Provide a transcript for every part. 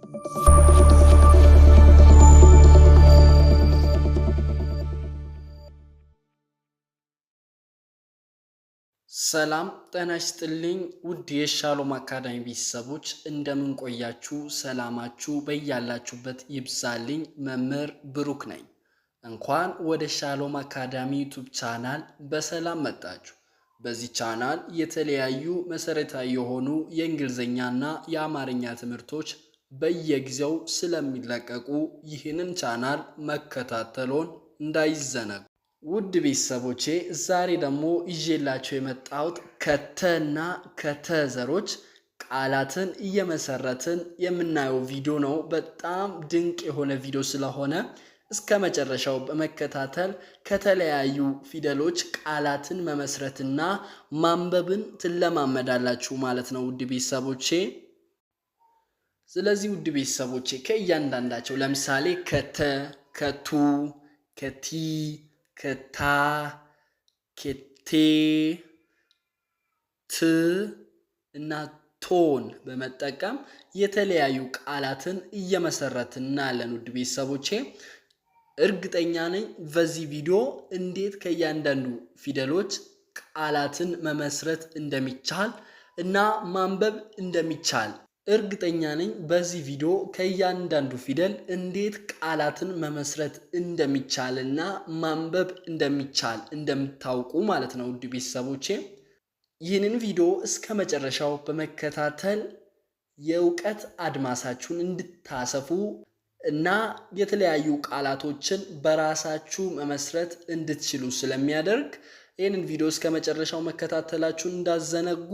ሰላም ጤና ይስጥልኝ ውድ የሻሎም አካዳሚ ቤተሰቦች እንደምን ቆያችሁ? ሰላማችሁ በያላችሁበት ይብዛልኝ። መምህር ብሩክ ነኝ። እንኳን ወደ ሻሎም አካዳሚ ዩቲዩብ ቻናል በሰላም መጣችሁ። በዚህ ቻናል የተለያዩ መሰረታዊ የሆኑ የእንግሊዝኛና የአማርኛ ትምህርቶች በየጊዜው ስለሚለቀቁ ይህንን ቻናል መከታተሎን እንዳይዘነጉ። ውድ ቤተሰቦቼ ዛሬ ደግሞ ይዤላችሁ የመጣሁት ከተና ከተዘሮች ቃላትን እየመሰረትን የምናየው ቪዲዮ ነው። በጣም ድንቅ የሆነ ቪዲዮ ስለሆነ እስከ መጨረሻው በመከታተል ከተለያዩ ፊደሎች ቃላትን መመስረትና ማንበብን ትለማመዳላችሁ ማለት ነው ውድ ቤተሰቦቼ። ስለዚህ ውድ ቤተሰቦቼ ከእያንዳንዳቸው ለምሳሌ ከተ፣ ከቱ፣ ከቲ፣ ከታ፣ ከቴ፣ ት እና ቶን በመጠቀም የተለያዩ ቃላትን እየመሰረትን እናያለን ውድ ቤተሰቦቼ። እርግጠኛ ነኝ በዚህ ቪዲዮ እንዴት ከእያንዳንዱ ፊደሎች ቃላትን መመስረት እንደሚቻል እና ማንበብ እንደሚቻል እርግጠኛ ነኝ በዚህ ቪዲዮ ከእያንዳንዱ ፊደል እንዴት ቃላትን መመስረት እንደሚቻልና ማንበብ እንደሚቻል እንደምታውቁ ማለት ነው ውድ ቤተሰቦቼ። ይህንን ቪዲዮ እስከ መጨረሻው በመከታተል የእውቀት አድማሳችሁን እንድታሰፉ እና የተለያዩ ቃላቶችን በራሳችሁ መመስረት እንድትችሉ ስለሚያደርግ ይህንን ቪዲዮ እስከ መጨረሻው መከታተላችሁን እንዳዘነጉ።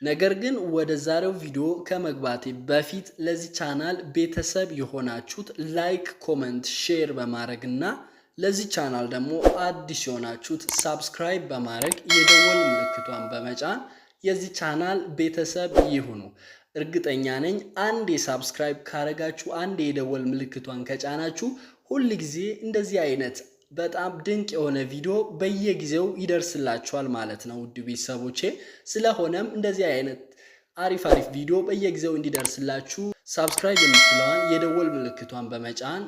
ነገር ግን ወደ ዛሬው ቪዲዮ ከመግባቴ በፊት ለዚህ ቻናል ቤተሰብ የሆናችሁት ላይክ፣ ኮመንት፣ ሼር በማድረግ እና ለዚህ ቻናል ደግሞ አዲስ የሆናችሁት ሳብስክራይብ በማድረግ የደወል ምልክቷን በመጫን የዚህ ቻናል ቤተሰብ ይሁኑ። እርግጠኛ ነኝ አንዴ ሳብስክራይብ ካረጋችሁ አንዴ የደወል ምልክቷን ከጫናችሁ ሁል ጊዜ እንደዚህ አይነት በጣም ድንቅ የሆነ ቪዲዮ በየጊዜው ይደርስላችኋል ማለት ነው ውድ ቤተሰቦቼ። ስለሆነም እንደዚህ አይነት አሪፍ ቪዲዮ በየጊዜው እንዲደርስላችሁ ሳብስክራይብ የምትለዋን የደወል ምልክቷን በመጫን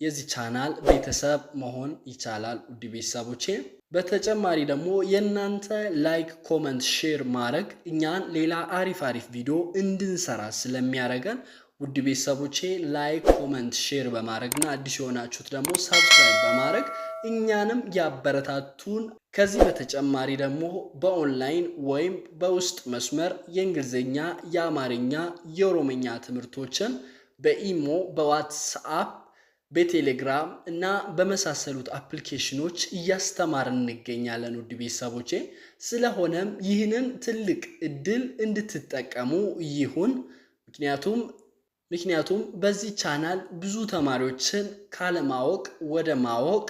የዚህ ቻናል ቤተሰብ መሆን ይቻላል ውድ ቤተሰቦቼ። በተጨማሪ ደግሞ የእናንተ ላይክ፣ ኮመንት፣ ሼር ማድረግ እኛን ሌላ አሪፍ ቪዲዮ እንድንሰራ ስለሚያደርገን ውድ ቤተሰቦቼ ላይክ፣ ኮመንት፣ ሼር በማድረግና አዲስ የሆናችሁት ደግሞ ሳብስክራይብ በማድረግ እኛንም ያበረታቱን። ከዚህ በተጨማሪ ደግሞ በኦንላይን ወይም በውስጥ መስመር የእንግሊዝኛ፣ የአማርኛ፣ የኦሮምኛ ትምህርቶችን በኢሞ፣ በዋትስአፕ፣ በቴሌግራም እና በመሳሰሉት አፕሊኬሽኖች እያስተማርን እንገኛለን ውድ ቤተሰቦቼ። ስለሆነም ይህንን ትልቅ እድል እንድትጠቀሙ ይሁን። ምክንያቱም በዚህ ቻናል ብዙ ተማሪዎችን ካለማወቅ ወደ ማወቅ፣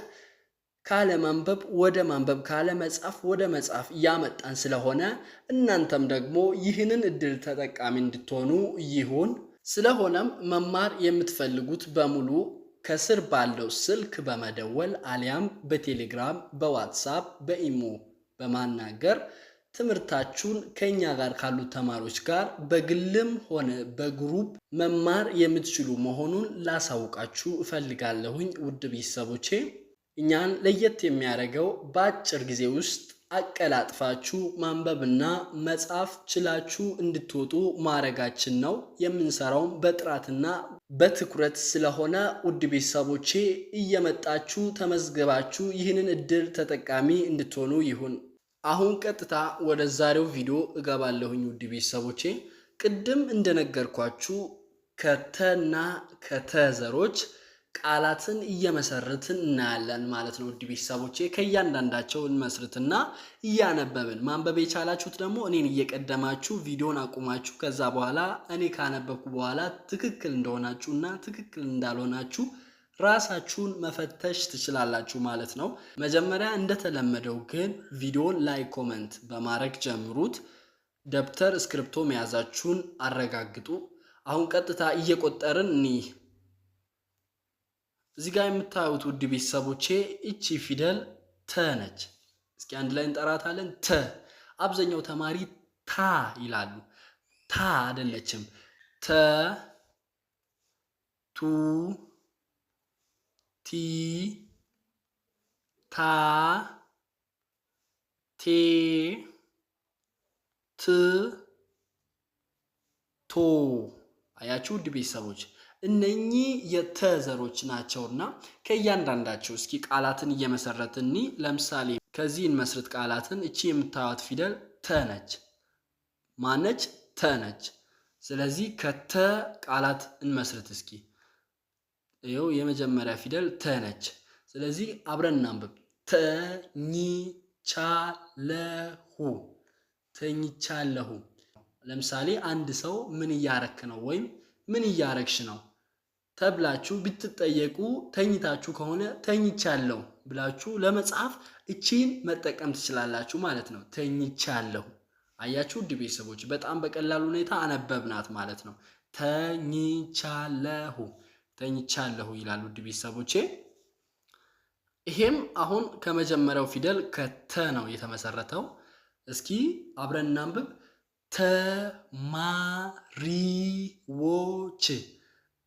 ካለማንበብ ወደ ማንበብ፣ ካለመጻፍ ወደ መጻፍ እያመጣን ስለሆነ እናንተም ደግሞ ይህንን እድል ተጠቃሚ እንድትሆኑ ይሁን። ስለሆነም መማር የምትፈልጉት በሙሉ ከስር ባለው ስልክ በመደወል አሊያም በቴሌግራም፣ በዋትስአፕ፣ በኢሞ በማናገር ትምህርታችሁን ከኛ ጋር ካሉ ተማሪዎች ጋር በግልም ሆነ በግሩፕ መማር የምትችሉ መሆኑን ላሳውቃችሁ እፈልጋለሁኝ ውድ ቤተሰቦቼ። እኛን ለየት የሚያደርገው በአጭር ጊዜ ውስጥ አቀላጥፋችሁ ማንበብና መጻፍ ችላችሁ እንድትወጡ ማድረጋችን ነው። የምንሰራውም በጥራትና በትኩረት ስለሆነ ውድ ቤተሰቦቼ እየመጣችሁ ተመዝግባችሁ ይህንን እድል ተጠቃሚ እንድትሆኑ ይሁን። አሁን ቀጥታ ወደ ዛሬው ቪዲዮ እገባለሁኝ ውድ ቤተሰቦቼ። ቅድም እንደነገርኳችሁ ከተና ከተዘሮች ቃላትን እየመሰረትን እናያለን ማለት ነው ውድ ቤተሰቦቼ። ከእያንዳንዳቸው እንመስርትና እያነበብን ማንበብ የቻላችሁት ደግሞ እኔን እየቀደማችሁ ቪዲዮን አቁማችሁ ከዛ በኋላ እኔ ካነበብኩ በኋላ ትክክል እንደሆናችሁና ትክክል እንዳልሆናችሁ ራሳችሁን መፈተሽ ትችላላችሁ ማለት ነው። መጀመሪያ እንደተለመደው ግን ቪዲዮን ላይክ፣ ኮመንት በማድረግ ጀምሩት። ደብተር እስክሪፕቶ መያዛችሁን አረጋግጡ። አሁን ቀጥታ እየቆጠርን እንይ። እዚህ ጋር የምታዩት ውድ ቤተሰቦቼ እቺ ፊደል ተ ነች። እስኪ አንድ ላይ እንጠራታለን። ተ። አብዛኛው ተማሪ ታ ይላሉ። ታ አይደለችም። ተ ቱ ቲ ታ ቴ ት ቶ። አያችሁ ውድ ቤተሰቦች እነኚህ የተዘሮች ናቸውና ከእያንዳንዳቸው እስኪ ቃላትን እየመሰረትን ለምሳሌ ከዚህ እንመስርት ቃላትን። እቺ የምታዩት ፊደል ተ ነች። ማነች? ተ ነች። ስለዚህ ከተ ቃላት እንመስርት እስኪ። ይኸው የመጀመሪያ ፊደል ተ ነች። ስለዚህ አብረን እናንብብ። ተኝቻለሁ፣ ተኝቻለሁ። ለምሳሌ አንድ ሰው ምን እያረክ ነው ወይም ምን እያረግሽ ነው ተብላችሁ ብትጠየቁ ተኝታችሁ ከሆነ ተኝቻለሁ ብላችሁ ለመጻፍ እቺን መጠቀም ትችላላችሁ ማለት ነው። ተኝቻለሁ። አያችሁ ውድ ቤተሰቦች በጣም በቀላል ሁኔታ አነበብናት ማለት ነው። ተኝቻለሁ፣ ተኝቻለሁ ይላል ውድ ቤተሰቦቼ። ይሄም አሁን ከመጀመሪያው ፊደል ከተ ነው የተመሰረተው። እስኪ አብረን እናንብብ። ተማሪዎች፣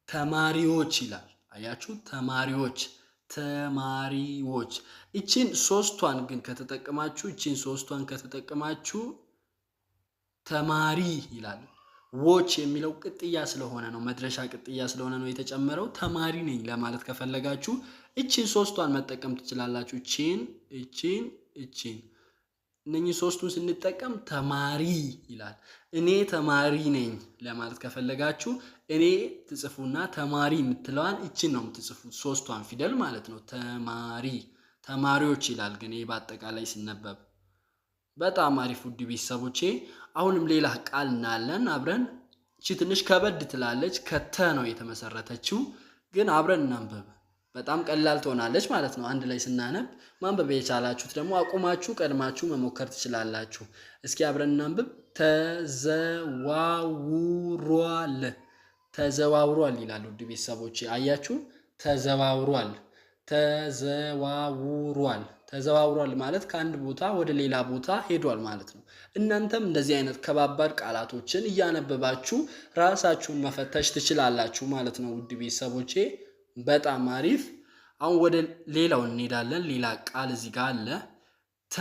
ተማሪዎች ይላል። አያችሁ ተማሪዎች፣ ተማሪዎች። እቺን ሶስቷን ግን ከተጠቀማችሁ እቺን ሶስቷን ከተጠቀማችሁ ተማሪ ይላል። ዎች የሚለው ቅጥያ ስለሆነ ነው፣ መድረሻ ቅጥያ ስለሆነ ነው የተጨመረው። ተማሪ ነኝ ለማለት ከፈለጋችሁ እቺን ሶስቷን መጠቀም ትችላላችሁ። እቺን እነኚህ ሶስቱን ስንጠቀም ተማሪ ይላል። እኔ ተማሪ ነኝ ለማለት ከፈለጋችሁ እኔ ትጽፉና ተማሪ የምትለዋን እቺን ነው የምትጽፉት፣ ሶስቷን ፊደል ማለት ነው። ተማሪ፣ ተማሪዎች ይላል ግን ይህ በአጠቃላይ ሲነበብ። በጣም አሪፍ ውድ ቤተሰቦቼ። አሁንም ሌላ ቃል እናያለን አብረን። እቺ ትንሽ ከበድ ትላለች፣ ከተ ነው የተመሰረተችው፣ ግን አብረን እናንብብ። በጣም ቀላል ትሆናለች ማለት ነው አንድ ላይ ስናነብ። ማንበብ የቻላችሁት ደግሞ አቁማችሁ ቀድማችሁ መሞከር ትችላላችሁ። እስኪ አብረን እናንብብ። ተዘዋውሯል፣ ተዘዋውሯል ይላል ውድ ቤተሰቦቼ። አያችሁ ተዘዋውሯል፣ ተዘዋውሯል። ተዘዋውሯል ማለት ከአንድ ቦታ ወደ ሌላ ቦታ ሄዷል ማለት ነው። እናንተም እንደዚህ አይነት ከባባድ ቃላቶችን እያነበባችሁ ራሳችሁን መፈተሽ ትችላላችሁ ማለት ነው ውድ ቤተሰቦቼ። በጣም አሪፍ። አሁን ወደ ሌላው እንሄዳለን። ሌላ ቃል እዚህ ጋር አለ። ተ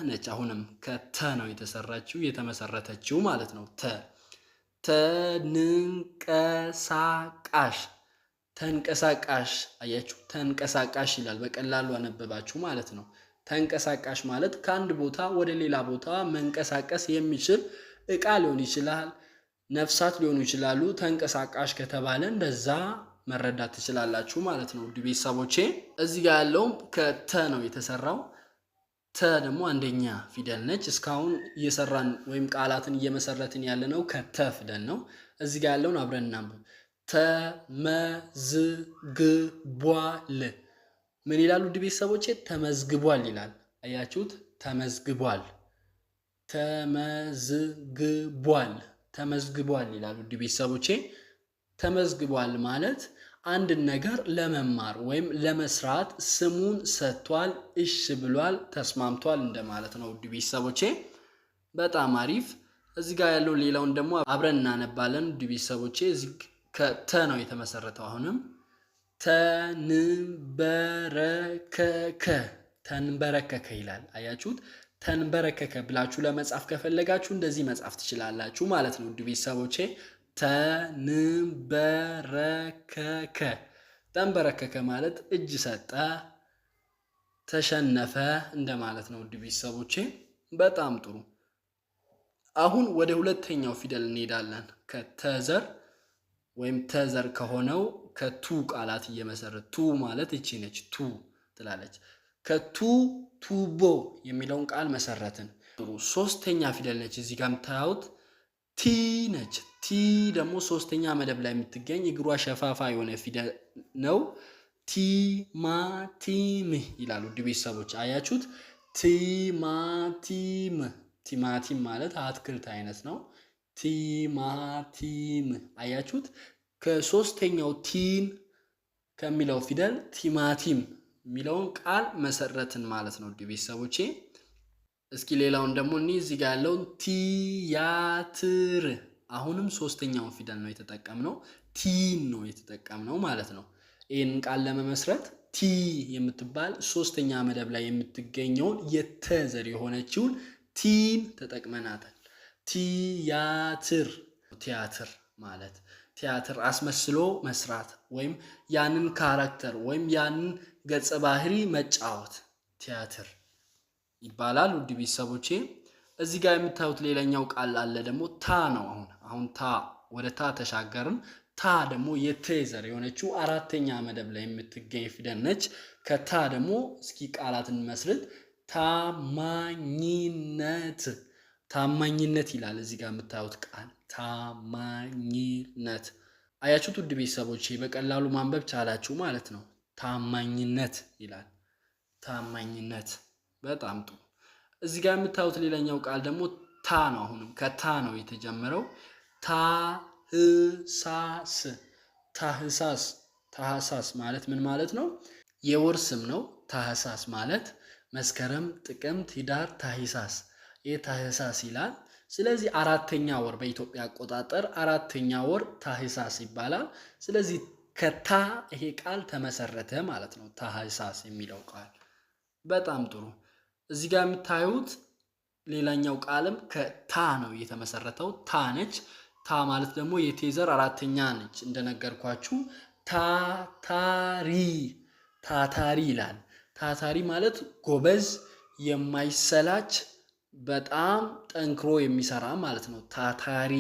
ነች። አሁንም ከተ ነው የተመሰረተችው ማለት ነው። ተንቀሳቃሽ፣ ተንቀሳቃሽ። አያችሁ ተንቀሳቃሽ ይላል። በቀላሉ አነበባችሁ ማለት ነው። ተንቀሳቃሽ ማለት ከአንድ ቦታ ወደ ሌላ ቦታ መንቀሳቀስ የሚችል እቃ ሊሆን ይችላል፣ ነፍሳት ሊሆኑ ይችላሉ። ተንቀሳቃሽ ከተባለ እንደዛ መረዳት ትችላላችሁ ማለት ነው ውድ ቤተሰቦቼ። እዚህ ጋር ያለውም ከተ ነው የተሰራው። ተ ደግሞ አንደኛ ፊደል ነች። እስካሁን እየሰራን ወይም ቃላትን እየመሰረትን ያለነው ከተ ፊደል ነው። እዚህ ጋር ያለውን አብረን እናንብብ። ተመዝግቧል። ምን ይላል ውድ ቤተሰቦቼ? ተመዝግቧል ይላል። አያችሁት? ተመዝግቧል፣ ተመዝግቧል፣ ተመዝግቧል ይላል ውድ ቤተሰቦቼ። ተመዝግቧል ማለት አንድን ነገር ለመማር ወይም ለመስራት ስሙን ሰጥቷል፣ እሺ ብሏል፣ ተስማምቷል እንደማለት ነው ውድ ቤተሰቦቼ። በጣም አሪፍ። እዚህ ጋር ያለው ሌላውን ደግሞ አብረን እናነባለን ውድ ቤተሰቦቼ። እዚህ ከተ ነው የተመሰረተው። አሁንም ተንበረከከ፣ ተንበረከከ ይላል። አያችሁት? ተንበረከከ ብላችሁ ለመጻፍ ከፈለጋችሁ እንደዚህ መጻፍ ትችላላችሁ ማለት ነው ውድ ቤተሰቦቼ። ተንበረከከ፣ ተንበረከከ ማለት እጅ ሰጠ፣ ተሸነፈ እንደማለት ነው ውድ ቤተሰቦቼ። በጣም ጥሩ። አሁን ወደ ሁለተኛው ፊደል እንሄዳለን። ከተዘር ወይም ተዘር ከሆነው ከቱ ቃላት እየመሰረት ቱ ማለት እቺ ነች። ቱ ትላለች። ከቱ ቱቦ የሚለውን ቃል መሰረትን። ጥሩ። ሶስተኛ ፊደል ነች። እዚህ ጋር የምታዩት ቲ ነች። ቲ ደግሞ ሶስተኛ መደብ ላይ የምትገኝ እግሯ ሸፋፋ የሆነ ፊደል ነው። ቲማቲም ይላሉ ውድ ቤተሰቦች። አያችሁት? ቲማቲም፣ ቲማቲም ማለት አትክልት አይነት ነው። ቲማቲም። አያችሁት? ከሶስተኛው ቲን ከሚለው ፊደል ቲማቲም የሚለውን ቃል መሰረትን ማለት ነው ውድ ቤተሰቦቼ። እስኪ ሌላውን ደግሞ እዚህ ጋር ያለውን ቲያትር፣ አሁንም ሶስተኛውን ፊደል ነው የተጠቀምነው። ቲን ነው የተጠቀምነው ማለት ነው። ይህንን ቃል ለመመስረት ቲ የምትባል ሶስተኛ መደብ ላይ የምትገኘውን የተዘር የሆነችውን ቲን ተጠቅመናታል። ቲያትር ቲያትር ማለት ቲያትር አስመስሎ መስራት ወይም ያንን ካራክተር ወይም ያንን ገጸ ባህሪ መጫወት ቲያትር ይባላል። ውድ ቤተሰቦቼ እዚህ ጋር የምታዩት ሌላኛው ቃል አለ ደግሞ ታ ነው። አሁን ታ ወደ ታ ተሻገርን። ታ ደግሞ የተዘር የሆነችው አራተኛ መደብ ላይ የምትገኝ ፊደል ነች። ከታ ደግሞ እስኪ ቃላትን መስርት። ታማኝነት ታማኝነት ይላል እዚህ ጋር የምታዩት ቃል ታማኝነት። አያችሁት ውድ ቤተሰቦቼ በቀላሉ ማንበብ ቻላችሁ ማለት ነው። ታማኝነት ይላል ታማኝነት። በጣም ጥሩ። እዚህ ጋር የምታዩት ሌላኛው ቃል ደግሞ ታ ነው። አሁንም ከታ ነው የተጀመረው። ታህሳስ ታህሳስ ታህሳስ ማለት ምን ማለት ነው? የወር ስም ነው። ታህሳስ ማለት መስከረም፣ ጥቅምት፣ ህዳር፣ ታህሳስ ታህሳስ ይላል። ስለዚህ አራተኛ ወር በኢትዮጵያ አቆጣጠር አራተኛ ወር ታህሳስ ይባላል። ስለዚህ ከታ ይሄ ቃል ተመሰረተ ማለት ነው። ታህሳስ የሚለው ቃል በጣም ጥሩ። እዚህ ጋር የምታዩት ሌላኛው ቃልም ከታ ነው የተመሰረተው። ታ ነች። ታ ማለት ደግሞ የቴዘር አራተኛ ነች እንደነገርኳችሁ። ታታሪ ታታሪ ይላል። ታታሪ ማለት ጎበዝ፣ የማይሰላች በጣም ጠንክሮ የሚሰራ ማለት ነው። ታታሪ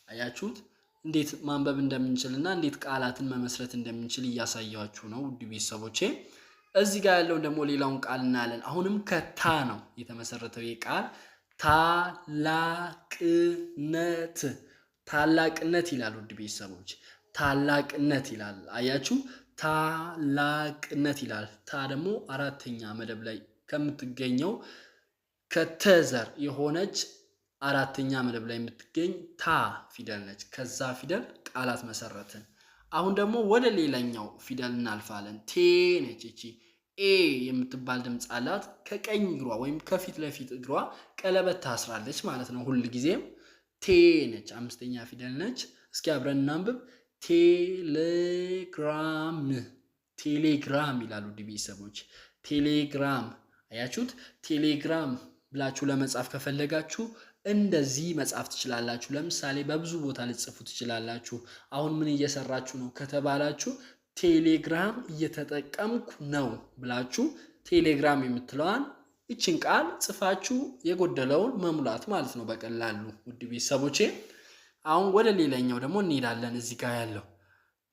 አያችሁት? እንዴት ማንበብ እንደምንችልና እንዴት ቃላትን መመስረት እንደምንችል እያሳያችሁ ነው ውድ ቤተሰቦቼ። እዚህ ጋር ያለውን ደግሞ ሌላውን ቃል እናያለን። አሁንም ከታ ነው የተመሰረተው ቃል ታላቅነት ታላቅነት ይላል ውድ ቤተሰቦች። ታላቅነት ይላል አያችሁ? ታላቅነት ይላል። ታ ደግሞ አራተኛ መደብ ላይ ከምትገኘው ከተዘር የሆነች አራተኛ መደብ ላይ የምትገኝ ታ ፊደል ነች። ከዛ ፊደል ቃላት መሰረትን። አሁን ደግሞ ወደ ሌላኛው ፊደል እናልፋለን። ቴ ነች። እቺ ኤ የምትባል ድምፅ አላት። ከቀኝ እግሯ ወይም ከፊት ለፊት እግሯ ቀለበት ታስራለች ማለት ነው። ሁል ጊዜም ቴ ነች። አምስተኛ ፊደል ነች። እስኪ አብረን እናንብብ። ቴሌግራም ቴሌግራም ይላሉ ቤተሰቦች። ቴሌግራም አያችሁት? ቴሌግራም ብላችሁ ለመጻፍ ከፈለጋችሁ እንደዚህ መጻፍ ትችላላችሁ። ለምሳሌ በብዙ ቦታ ልጽፉ ትችላላችሁ። አሁን ምን እየሰራችሁ ነው ከተባላችሁ ቴሌግራም እየተጠቀምኩ ነው ብላችሁ ቴሌግራም የምትለዋን እችን ቃል ጽፋችሁ የጎደለውን መሙላት ማለት ነው በቀላሉ ውድ ቤተሰቦቼ። አሁን ወደ ሌላኛው ደግሞ እንሄዳለን። እዚህ ጋር ያለው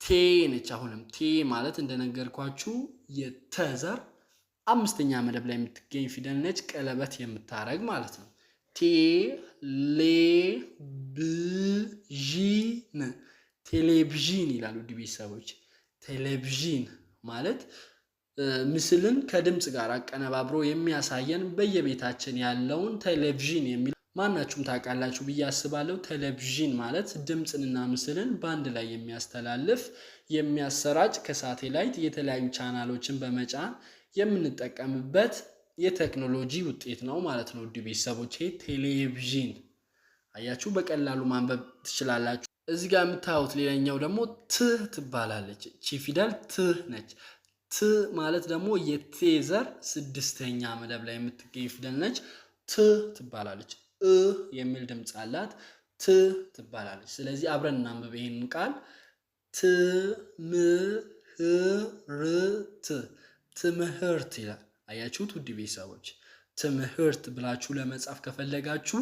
ቴ ነች። አሁንም ቴ ማለት እንደነገርኳችሁ የተዘር አምስተኛ መደብ ላይ የምትገኝ ፊደል ነች። ቀለበት የምታረግ ማለት ነው። ቴሌቪዥን ቴሌቪዥን ይላሉ ውድ ቤተሰቦች። ቴሌቪዥን ማለት ምስልን ከድምፅ ጋር አቀነባብሮ የሚያሳየን በየቤታችን ያለውን ቴሌቪዥን የሚል ማናችሁም ታውቃላችሁ ብዬ አስባለሁ። ቴሌቪዥን ማለት ድምፅንና ምስልን በአንድ ላይ የሚያስተላልፍ የሚያሰራጭ ከሳቴላይት የተለያዩ ቻናሎችን በመጫን የምንጠቀምበት የቴክኖሎጂ ውጤት ነው ማለት ነው ውድ ቤተሰቦቼ። ቴሌቪዥን አያችሁ፣ በቀላሉ ማንበብ ትችላላችሁ። እዚህ ጋር የምታዩት ሌላኛው ደግሞ ት ትባላለች። እቺ ፊደል ት ነች። ት ማለት ደግሞ የቴዘር ስድስተኛ መደብ ላይ የምትገኝ ፊደል ነች። ት ትባላለች። የሚል ድምፅ አላት። ት ትባላለች። ስለዚህ አብረን እናንብብ ይሄንን ቃል። ትምህርት ትምህርት ይላል። አያችሁት ውድ ቤተሰቦች? ትምህርት ብላችሁ ለመጻፍ ከፈለጋችሁ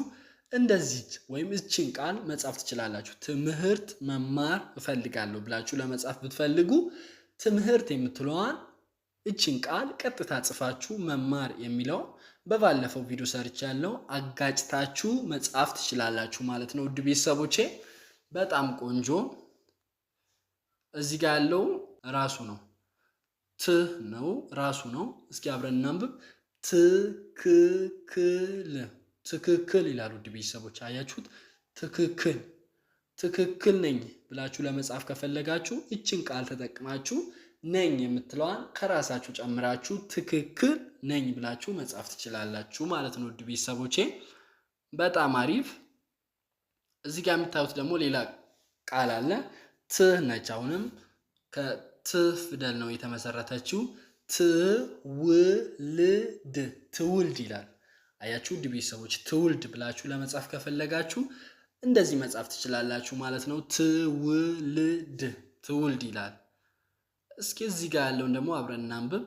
እንደዚህ ወይም እችን ቃል መጻፍ ትችላላችሁ። ትምህርት መማር እፈልጋለሁ ብላችሁ ለመጻፍ ብትፈልጉ ትምህርት የምትለዋን እችን ቃል ቀጥታ ጽፋችሁ መማር የሚለው በባለፈው ቪዲዮ ሰርቻለሁ አጋጭታችሁ መጻፍ ትችላላችሁ ማለት ነው ውድ ቤተሰቦቼ። በጣም ቆንጆ። እዚህ ጋር ያለው ራሱ ነው። ት ነው ራሱ ነው። እስኪ አብረን እናንብብ። ትክክል ትክክል ይላሉ ውድ ቤተሰቦች። አያችሁት? ትክክል ትክክል ነኝ ብላችሁ ለመጻፍ ከፈለጋችሁ እችን ቃል ተጠቅማችሁ ነኝ የምትለዋን ከራሳችሁ ጨምራችሁ ትክክል ነኝ ብላችሁ መጻፍ ትችላላችሁ ማለት ነው ውድ ቤተሰቦቼ። በጣም አሪፍ። እዚህ ጋር የምታዩት ደግሞ ሌላ ቃል አለ። ት ነች። አሁንም ከት ፊደል ነው የተመሰረተችው። ትውልድ ትውልድ ይላል። አያችሁ ውድ ቤተሰቦች ትውልድ ብላችሁ ለመጻፍ ከፈለጋችሁ እንደዚህ መጻፍ ትችላላችሁ ማለት ነው። ትውልድ ትውልድ ይላል። እስኪ እዚህ ጋር ያለውን ደግሞ አብረን እናንብብ።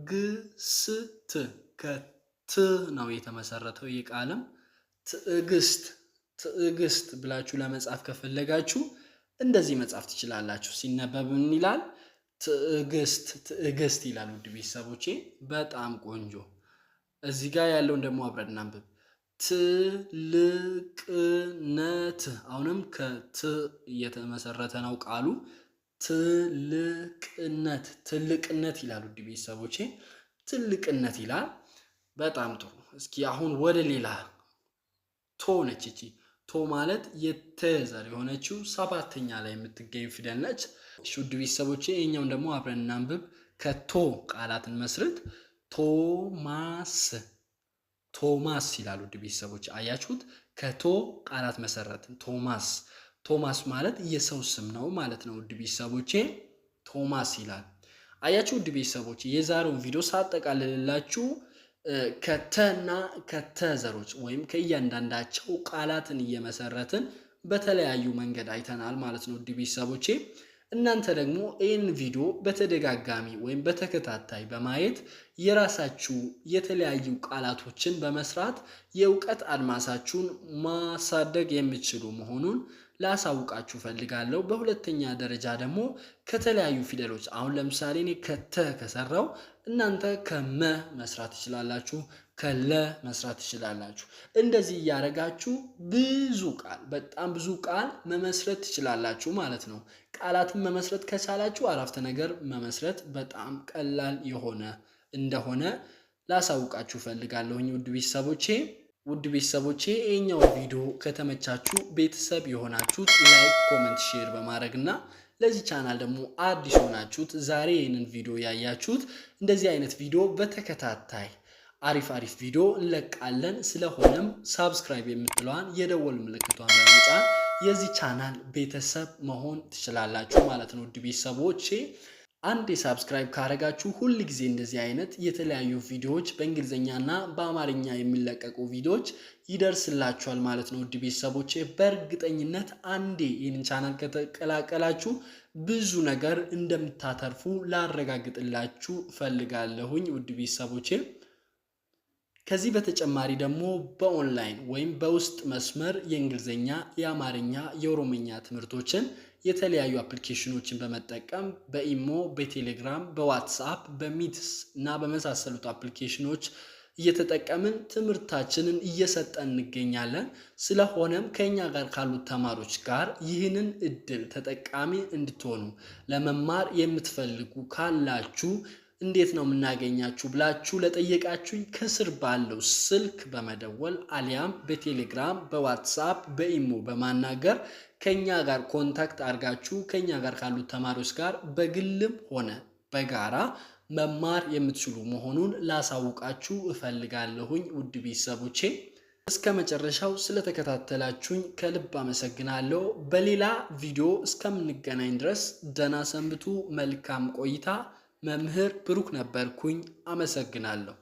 ትዕግስት ከት ነው የተመሰረተው የቃልም ትዕግስት ትዕግስት ብላችሁ ለመጻፍ ከፈለጋችሁ እንደዚህ መጻፍ ትችላላችሁ። ሲነበብ ምን ይላል? ትዕግስት ትዕግስት ይላል። ውድ ቤተሰቦቼ በጣም ቆንጆ። እዚህ ጋር ያለውን ደግሞ አብረን እናንብብ። ትልቅነት አሁንም ከት እየተመሰረተ ነው ቃሉ። ትልቅነት ትልቅነት ይላል። ውድ ቤተሰቦቼ ትልቅነት ይላል። በጣም ጥሩ። እስኪ አሁን ወደ ሌላ ቶ ነች። እቺ ቶ ማለት የተዘር የሆነችው ሰባተኛ ላይ የምትገኝ ፊደል ነች። ውድ ቤተሰቦቼ ይሄኛውን ደግሞ አብረን እናንብብ። ከቶ ቃላትን መስርት። ቶማስ ቶማስ ይላል። ውድ ቤተሰቦቼ አያችሁት? ከቶ ቃላት መሰረትን። ቶማስ ቶማስ ማለት የሰው ስም ነው ማለት ነው። ውድ ቤተሰቦቼ ቶማስ ይላል። አያችሁ ውድ ቤተሰቦቼ የዛሬውን ቪዲዮ ሳጠቃልልላችሁ ከተና ከተዘሮች ወይም ከእያንዳንዳቸው ቃላትን እየመሰረትን በተለያዩ መንገድ አይተናል ማለት ነው። ውድ ቤተሰቦቼ እናንተ ደግሞ ይህን ቪዲዮ በተደጋጋሚ ወይም በተከታታይ በማየት የራሳችሁ የተለያዩ ቃላቶችን በመስራት የእውቀት አድማሳችሁን ማሳደግ የምትችሉ መሆኑን ላሳውቃችሁ ፈልጋለሁ። በሁለተኛ ደረጃ ደግሞ ከተለያዩ ፊደሎች አሁን ለምሳሌ እኔ ከተ ከሰራው እናንተ ከመ መስራት ትችላላችሁ፣ ከለ መስራት ትችላላችሁ። እንደዚህ እያደረጋችሁ ብዙ ቃል በጣም ብዙ ቃል መመስረት ትችላላችሁ ማለት ነው። ቃላትን መመስረት ከቻላችሁ አረፍተ ነገር መመስረት በጣም ቀላል የሆነ እንደሆነ ላሳውቃችሁ ፈልጋለሁኝ። ውድ ቤተሰቦቼ ይሄኛው ቪዲዮ ከተመቻችሁ ቤተሰብ የሆናችሁት ላይክ፣ ኮሜንት፣ ሼር በማድረግና ለዚህ ቻናል ደግሞ አዲስ ሆናችሁት ዛሬ ይሄንን ቪዲዮ ያያችሁት እንደዚህ አይነት ቪዲዮ በተከታታይ አሪፍ ቪዲዮ እንለቃለን። ስለሆነም ሳብስክራይብ የምትለዋን የደወል ምልክቷን በመጫን የዚህ ቻናል ቤተሰብ መሆን ትችላላችሁ ማለት ነው። ውድ ቤተሰቦቼ አንድ ሳብስክራይብ ካረጋችሁ ሁሉ ጊዜ እንደዚህ አይነት የተለያዩ ቪዲዮዎች በእንግሊዘኛና በአማርኛ የሚለቀቁ ቪዲዮዎች ይደርስላችኋል ማለት ነው። ውድ ቤተሰቦቼ በእርግጠኝነት አንዴ ይህንን ቻናል ከተቀላቀላችሁ ብዙ ነገር እንደምታተርፉ ላረጋግጥላችሁ ፈልጋለሁኝ። ውድ ቤተሰቦቼ ከዚህ በተጨማሪ ደግሞ በኦንላይን ወይም በውስጥ መስመር የእንግሊዘኛ፣ የአማርኛ፣ የኦሮምኛ ትምህርቶችን የተለያዩ አፕሊኬሽኖችን በመጠቀም በኢሞ፣ በቴሌግራም፣ በዋትስአፕ፣ በሚትስ እና በመሳሰሉት አፕሊኬሽኖች እየተጠቀምን ትምህርታችንን እየሰጠን እንገኛለን። ስለሆነም ከኛ ጋር ካሉት ተማሪዎች ጋር ይህንን እድል ተጠቃሚ እንድትሆኑ ለመማር የምትፈልጉ ካላችሁ እንዴት ነው የምናገኛችሁ ብላችሁ ለጠየቃችሁኝ ከስር ባለው ስልክ በመደወል አሊያም በቴሌግራም፣ በዋትስአፕ፣ በኢሞ በማናገር ከኛ ጋር ኮንታክት አድርጋችሁ ከኛ ጋር ካሉት ተማሪዎች ጋር በግልም ሆነ በጋራ መማር የምትችሉ መሆኑን ላሳውቃችሁ እፈልጋለሁኝ። ውድ ቤተሰቦቼ እስከ መጨረሻው ስለተከታተላችሁኝ ከልብ አመሰግናለሁ። በሌላ ቪዲዮ እስከምንገናኝ ድረስ ደህና ሰንብቱ። መልካም ቆይታ። መምህር ብሩክ ነበርኩኝ። አመሰግናለሁ።